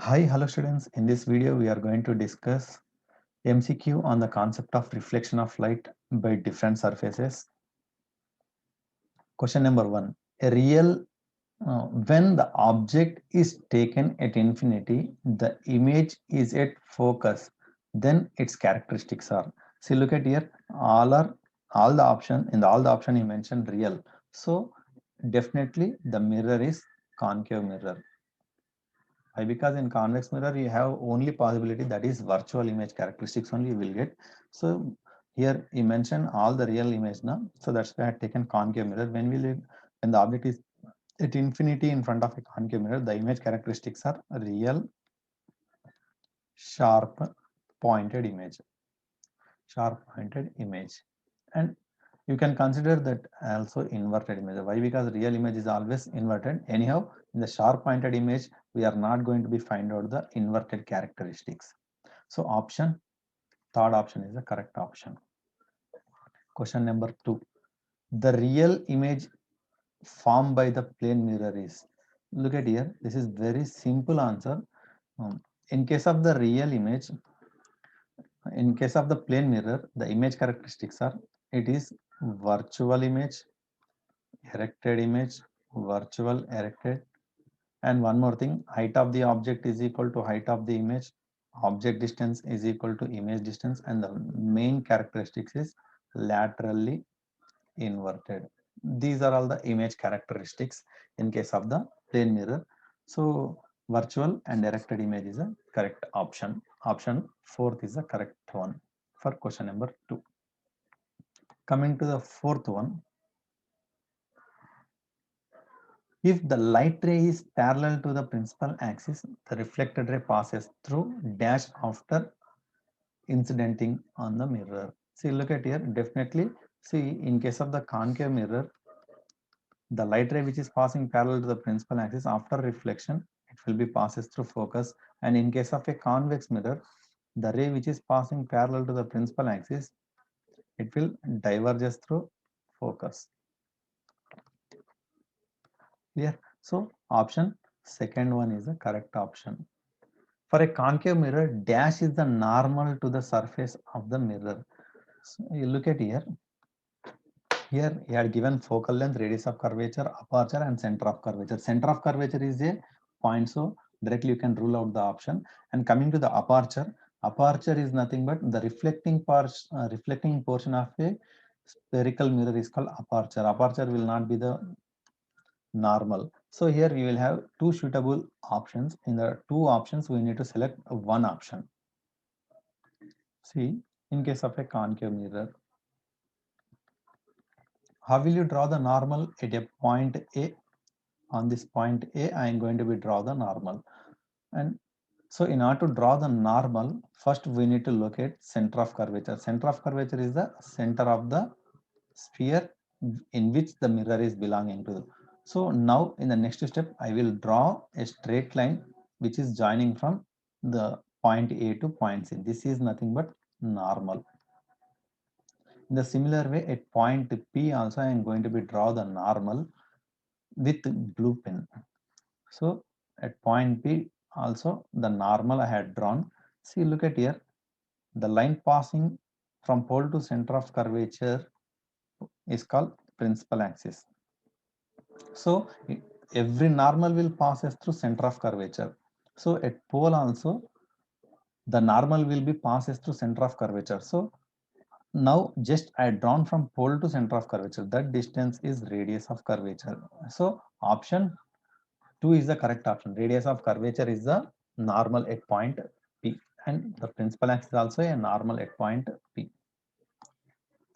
Hi, hello students. In this video, we are going to discuss MCQ on the concept of reflection of light by different surfaces. Question number one, when the object is taken at infinity, the image is at focus, then its characteristics are. See, look at here, all the option, in all the option you mentioned real. So definitely the mirror is concave mirror. Why? Because in convex mirror you have only possibility, that is virtual image characteristics only you will get. So here you mention all the real image now, so that's why I have taken concave mirror. When the object is at infinity in front of a concave mirror, the image characteristics are real, sharp, pointed image, and you can consider that also inverted image. Why? Because real image is always inverted. Anyhow, in the sharp pointed image, we are not going to be find out the inverted characteristics. So third option is the correct option. Question number two. The real image formed by the plane mirror is. Look at here. This is very simple answer. In case of the real image, in case of the plane mirror, the image characteristics are, it is virtual image, erected image, virtual, erected, and one more thing, height of the object is equal to height of the image, object distance is equal to image distance, and the main characteristics is laterally inverted. These are all the image characteristics in case of the plane mirror. So virtual and erected image is a correct option. Option fourth is the correct one for question number two. Coming to the fourth one, if the light ray is parallel to the principal axis, the reflected ray passes through dash after incidenting on the mirror. See, look at here, definitely. See, in case of the concave mirror, the light ray which is passing parallel to the principal axis, after reflection, it will be passes through focus. And in case of a convex mirror, the ray which is passing parallel to the principal axis, it will diverges through focus. Clear? So option second one is the correct option. For a concave mirror, dash is the normal to the surface of the mirror. So you look at here. Here he had given focal length, radius of curvature, aperture, and center of curvature. Center of curvature is a point, so directly you can rule out the option. And coming to the aperture, aperture is nothing but the reflecting portion of a spherical mirror is called aperture. Aperture will not be the normal. So here we will have two suitable options. In the two options, we need to select one option. See, in case of a concave mirror, how will you draw the normal at a point A? On this point A, I am going to be draw the normal. And so in order to draw the normal, first we need to locate center of curvature. Center of curvature is the center of the sphere in which the mirror is belonging to. So now in the next step, I will draw a straight line which is joining from the point A to point C. This is nothing but normal. In the similar way, at point P also I am going to be draw the normal with blue pen. So at point P also the normal I had drawn. See, look at here, the line passing from pole to center of curvature is called principal axis. So every normal will passes through center of curvature. So at pole also the normal will be passes through center of curvature. So now just I drawn from pole to center of curvature, that distance is radius of curvature. So option 2 is the correct option. Radius of curvature is the normal at point P, and the principal axis is also a normal at point P.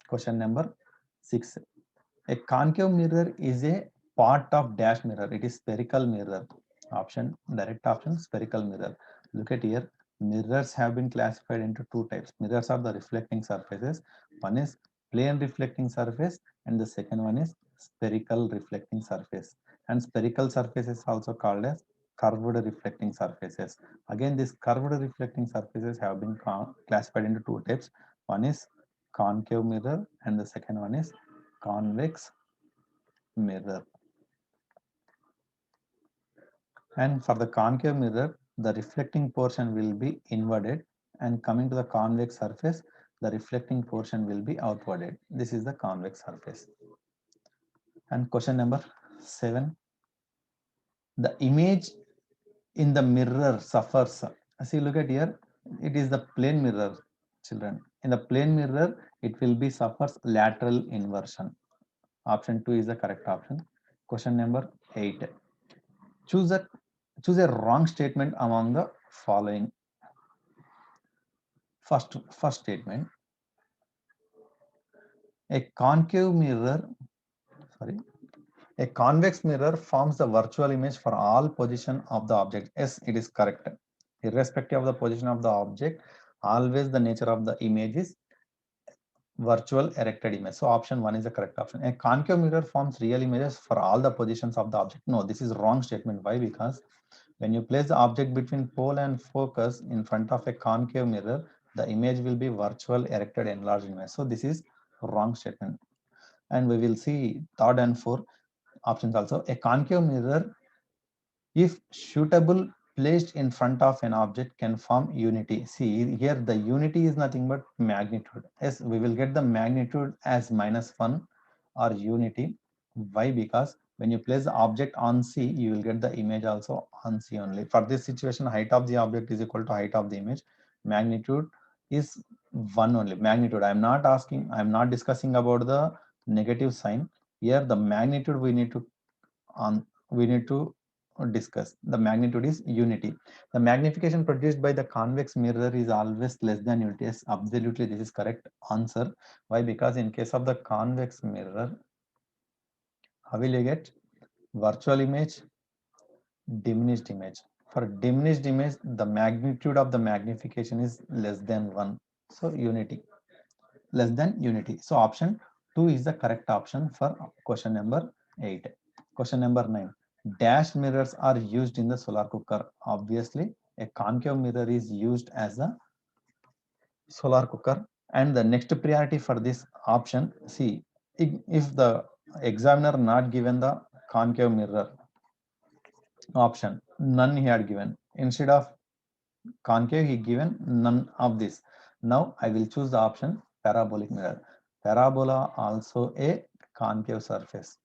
Question number 6. A concave mirror is a part of dash mirror. It is spherical mirror. Option, direct option, spherical mirror. Look at here. Mirrors have been classified into two types. Mirrors are the reflecting surfaces. One is plane reflecting surface, and the second one is spherical reflecting surface. And spherical surfaces also called as curved reflecting surfaces. Again, these curved reflecting surfaces have been classified into two types. One is concave mirror, and the second one is convex mirror. And for the concave mirror, the reflecting portion will be inwarded, and coming to the convex surface, the reflecting portion will be outwarded. This is the convex surface. And question number 7, the image in the mirror suffers. See, look at here, it is the plane mirror, children. In the plane mirror, it will be suffers lateral inversion. Option 2 is the correct option. Question number 8, choose a wrong statement among the following. First statement, a concave mirror, sorry, a convex mirror forms the virtual image for all position of the object. Yes, it is correct. Irrespective of the position of the object, always the nature of the image is virtual erected image. So option 1 is the correct option. A concave mirror forms real images for all the positions of the object. No, this is wrong statement. Why? Because when you place the object between pole and focus in front of a concave mirror, the image will be virtual erected enlarged image. So this is wrong statement. And we will see third and fourth options also. A concave mirror, if suitable, placed in front of an object, can form unity. See here, the unity is nothing but magnitude. Yes, we will get the magnitude as -1 or unity. Why? Because when you place the object on C, you will get the image also on C only. For this situation, height of the object is equal to height of the image. Magnitude is 1 only. Magnitude, I am not asking, I am not discussing about the negative sign. Here the magnitude we need to discuss. The magnitude is unity. The magnification produced by the convex mirror is always less than unity. Yes, absolutely, this is correct answer. Why? Because in case of the convex mirror, how will you get virtual image, diminished image? For diminished image, the magnitude of the magnification is less than 1. So unity, less than unity. So option 2 is the correct option for question number 8. Question number 9. Dash mirrors are used in the solar cooker. Obviously, a concave mirror is used as a solar cooker. And the next priority for this option, see, if the examiner not given the concave mirror option, none he had given. Instead of concave, he given none of this. Now I will choose the option parabolic mirror. Parabola also a concave surface.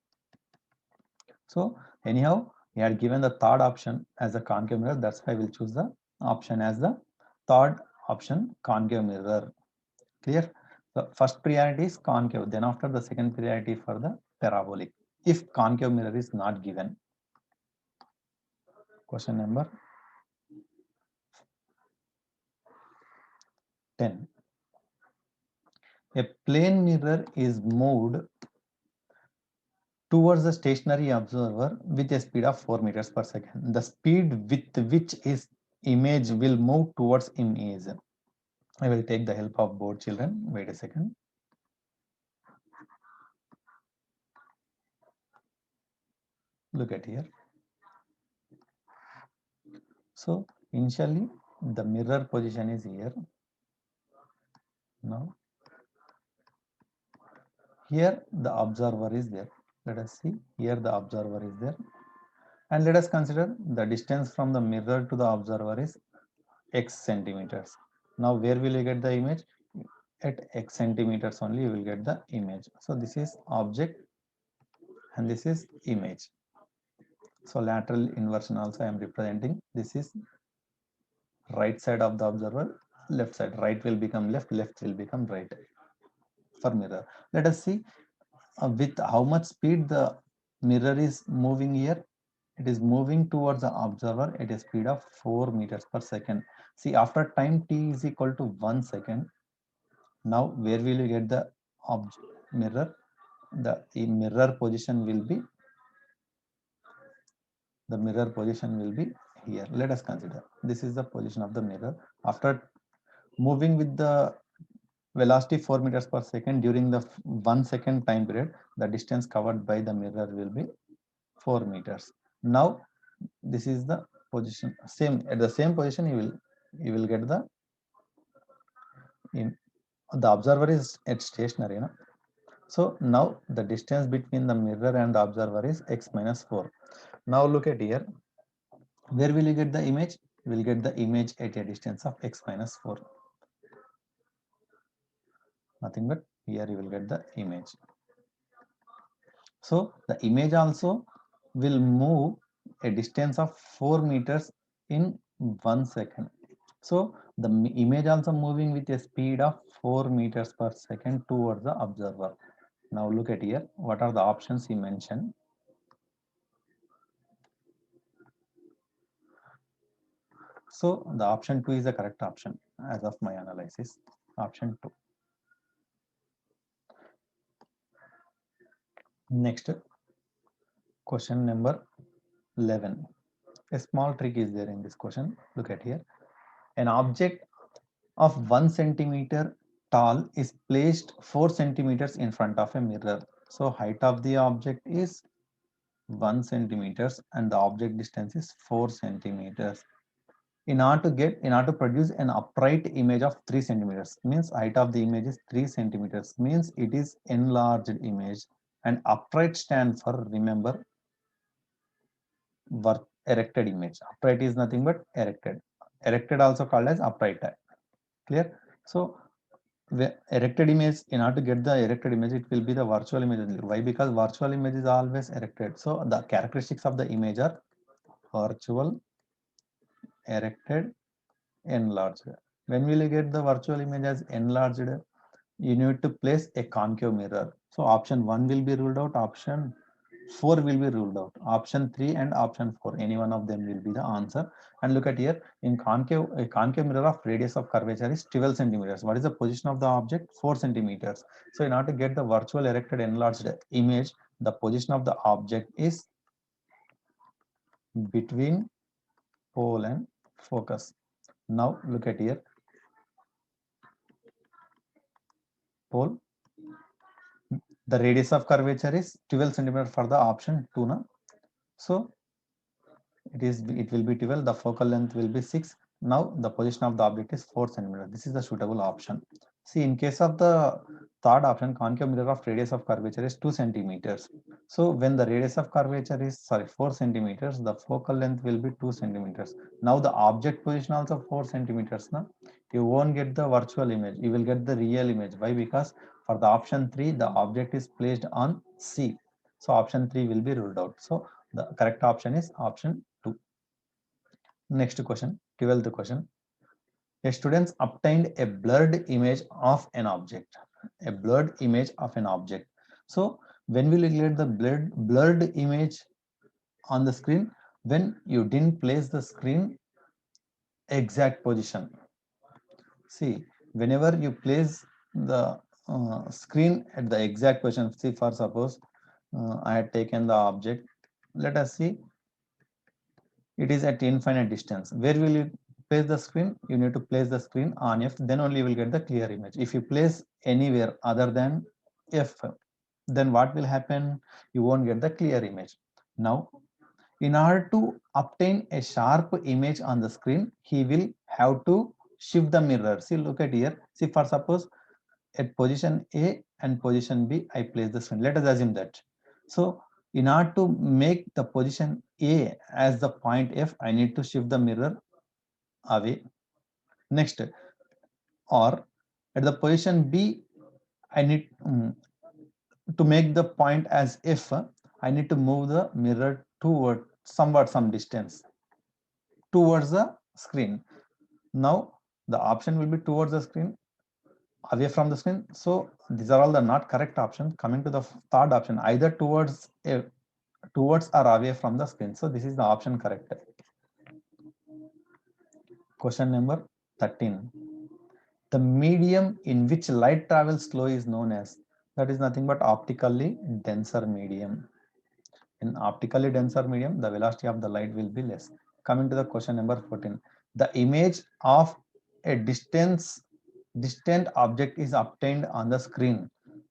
So anyhow, he had given the third option as a concave mirror. That's why I will choose the option as the third option, concave mirror. Clear? The first priority is concave. Then after, the second priority for the parabolic, if concave mirror is not given. Question number 10. A plane mirror is moved towards the stationary observer with a speed of 4 meters per second. The speed with which his image will move towards him is. I will take the help of board, children. Wait a second. Look at here. So initially the mirror position is here. Now here the observer is there. Let us see, here the observer is there, and let us consider the distance from the mirror to the observer is x centimeters. Now where will you get the image? At x centimeters only you will get the image. So this is object and this is image. So lateral inversion also I am representing. This is right side of the observer, left side. Right will become left, left will become right for mirror. Let us see with how much speed the mirror is moving here. It is moving towards the observer at a speed of 4 meters per second. See, after time t is equal to 1 second, now where will you get the mirror? The mirror position will be, here. Let us consider, this is the position of the mirror. After moving with the velocity 4 meters per second during the 1 second time period, the distance covered by the mirror will be 4 meters. Now this is the position, same at the same position you will get the observer is at stationary, you know. So now the distance between the mirror and the observer is x minus 4. Now look at here, where will you get the image? you will get the image at a distance of x minus 4. Nothing but here you will get the image. So the image also will move a distance of 4 meters in 1 second. So the image also moving with a speed of 4 meters per second towards the observer. Now look at here, what are the options he mentioned? So the option 2 is the correct option as of my analysis, option 2. Next, question number 11. A small trick is there in this question. Look at here. An object of 1 centimeter tall is placed 4 centimeters in front of a mirror. So height of the object is 1 centimeters and the object distance is 4 centimeters. In order to produce an upright image of 3 centimeters, means height of the image is 3 centimeters, means it is enlarged image, and upright stand for, remember, erected image. Upright is nothing but erected. Erected also called as upright. Clear? So the erected image, in order to get the erected image, it will be the virtual image. Why? Because virtual image is always erected. So the characteristics of the image are virtual, erected, enlarged. When will you get the virtual image as enlarged? You need to place a concave mirror. So option 1 will be ruled out, option 4 will be ruled out, option 3 and option 4, any one of them will be the answer. And look at here, in concave, a concave mirror of radius of curvature is 12 centimeters. What is the position of the object? 4 centimeters. So in order to get the virtual erected enlarged image, the position of the object is between pole and focus. Now look at here, pole, the radius of curvature is 12 centimeters for the option 2 now. So it will be 12, the focal length will be 6. Now the position of the object is 4 centimeters. This is the suitable option. See, in case of the third option, concave mirror of radius of curvature is 2 centimeters. So when the radius of curvature is 4 centimeters, the focal length will be 2 centimeters. Now the object position also 4 centimeters. Now you won't get the virtual image, you will get the real image. Why? Because for the option 3, the object is placed on C. So option 3 will be ruled out. So the correct option is option 2. Next question, 12th question. A student obtained a blurred image of an object. A blurred image of an object. So when will you get the blurred image on the screen? When you didn't place the screen exact position. See, whenever you place the screen at the exact position, see, for suppose I had taken the object, let us see, it is at infinite distance. Where will you place the screen? You need to place the screen on F, then only you will get the clear image. If you place anywhere other than F, then what will happen? You won't get the clear image. Now, in order to obtain a sharp image on the screen, he will have to shift the mirror. See, look at here. See, for suppose at position A and position B, I place the screen. Let us assume that. So in order to make the position A as the point F, I need to shift the mirror away. Next, or at the position B, I need to make the point as F, I need to move the mirror toward some distance towards the screen. Now the option will be towards the screen, away from the screen. So these are all the not correct options. Coming to the third option, either towards or away from the screen. So this is the option correct. Question number 13. The medium in which light travels slow is known as, that is nothing but optically denser medium. In optically denser medium, the velocity of the light will be less. Coming to the question number 14. The image of a distant object is obtained on the screen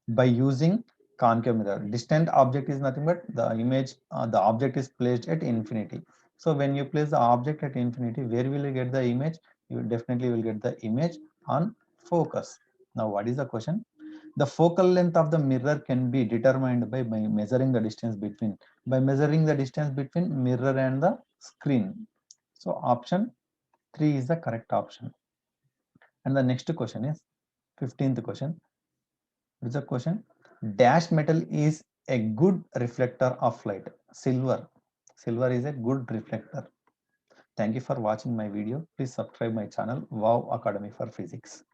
by using concave mirror. Distant object is nothing but the image, the object is placed at infinity. So when you place the object at infinity, where will you get the image? You definitely will get the image on focus. Now what is the question? The focal length of the mirror can be determined by measuring the distance between mirror and the screen. So option 3 is the correct option. And the next question is 15th question. What is the question? Dash metal is a good reflector of light. Silver. Silver is a good reflector. Thank you for watching my video. Please subscribe my channel, Wow Academy for Physics.